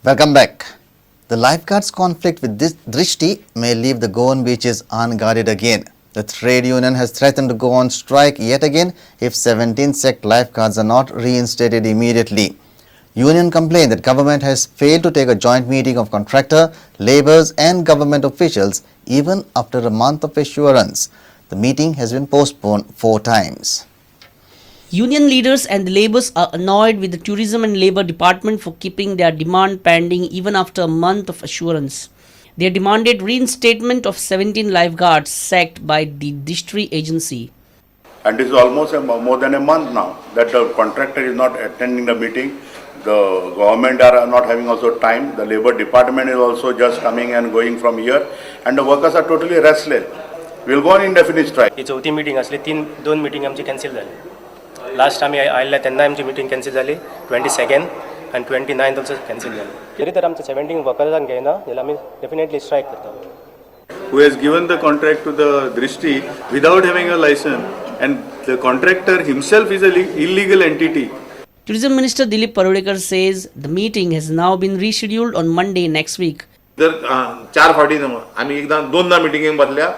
Welcome back. The lifeguards' conflict with this Drishti may leave the Goan beaches unguarded again. The trade union has threatened to go on strike yet again if 17 sect lifeguards are not reinstated immediately. Union complained that government has failed to take a joint meeting of contractor, labourers and government officials even after a month of assurance. The meeting has been postponed 4 times. Union leaders and the labours are annoyed with the Tourism and Labour Department for keeping their demand pending even after a month of assurance. They demanded reinstatement of 17 lifeguards sacked by the Drishti agency. And it is almost more than a month now that the contractor is not attending the meeting. The government are not having also time. The Labour Department is also just coming and going from here. And the workers are totally restless. We will go on indefinite strike. ही चौथी meeting असली 2 meeting आमची cancel झाली. Last आम्ही आयल्या तेन्ना आमची meeting cancel झाली 22nd आणि 29th ऑल्सो कॅन्सल झाली. तरी तर आमचे 17 वर्कर्सांक घेयना जाल्यार आमी डेफिनेटली स्ट्रायक करता. Who has given the contract to the Drishti without having a license, and the contractor himself is an illegal entity. Tourism Minister Dilip Parudekar says the meeting has now been rescheduled on Monday next week. जर 4 फावटी आम्ही एकदा 2दा मिटिंगेक बसल्या,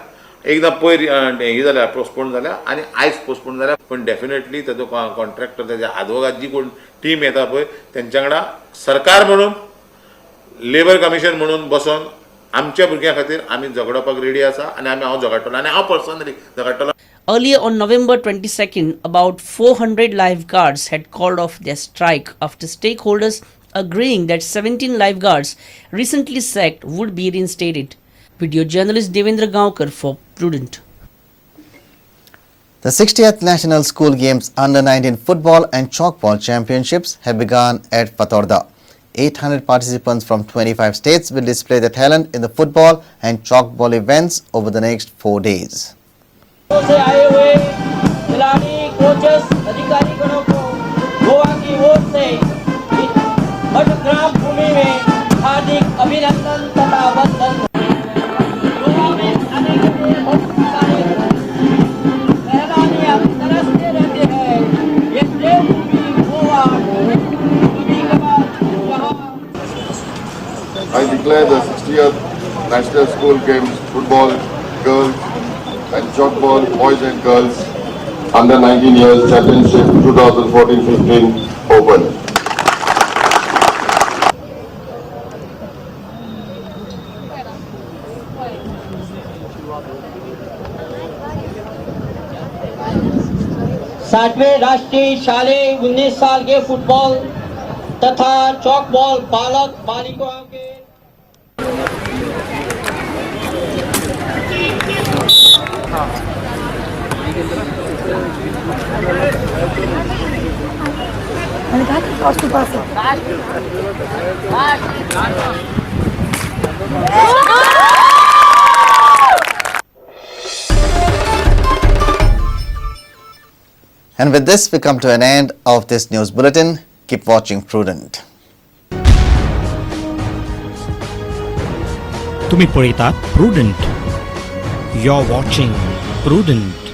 एकदा पयर हे जाल्या postpone जाल्या आणि आयज पोस्टपोन जाल्या. पण डेफिनेटली तेजो कॉन्ट्रॅक्टर तेजे आदवोगाद जी कोण टीम येता पळय तेंच्या वांगडा सरकार म्हणून लेबर कमिशन म्हणून बसून आमच्या भुरग्यां खातीर आमी झगडपाक रेडी आसा आणि आमी हांव झगडटलो आणि हांव personally झगडटलो. Earlier on November 22nd, about 400 lifeguards had called off their strike after stakeholders agreeing that 17 lifeguards recently sacked would be reinstated. Video journalist Devendra Gaonkar for Prudent. The 60th National School Games Under-19 Football and Chalkball Championships have begun at Fatorda. 800 participants from 25 states will display their talent in the football and chalkball events over the next 4 days. से आए हुए खिलाड़ी coaches अधिकारीगणों को गोवा की ओर से मठग्राम भूमि में हार्दिक अभिनंदन तथा वंदन. गोवा में आने के लिए बहुत सारे सैलानी तरसते रहते हैं. ये देवभूमि गोवा कभी कभार यहाँ. I declare the 60th National School Games Football Girls and Chalkball Boys and Girls Under 19 Years Championship 2014-15 open. सातवें राष्ट्रीय शालेय 19 साल के फुटबॉल तथा चॉकबॉल बालक बालिकाओं के And with this, we come to an end of this news bulletin. Keep watching Prudent. तुम्ही पळयतात प्रुडंट. You're watching Prudent.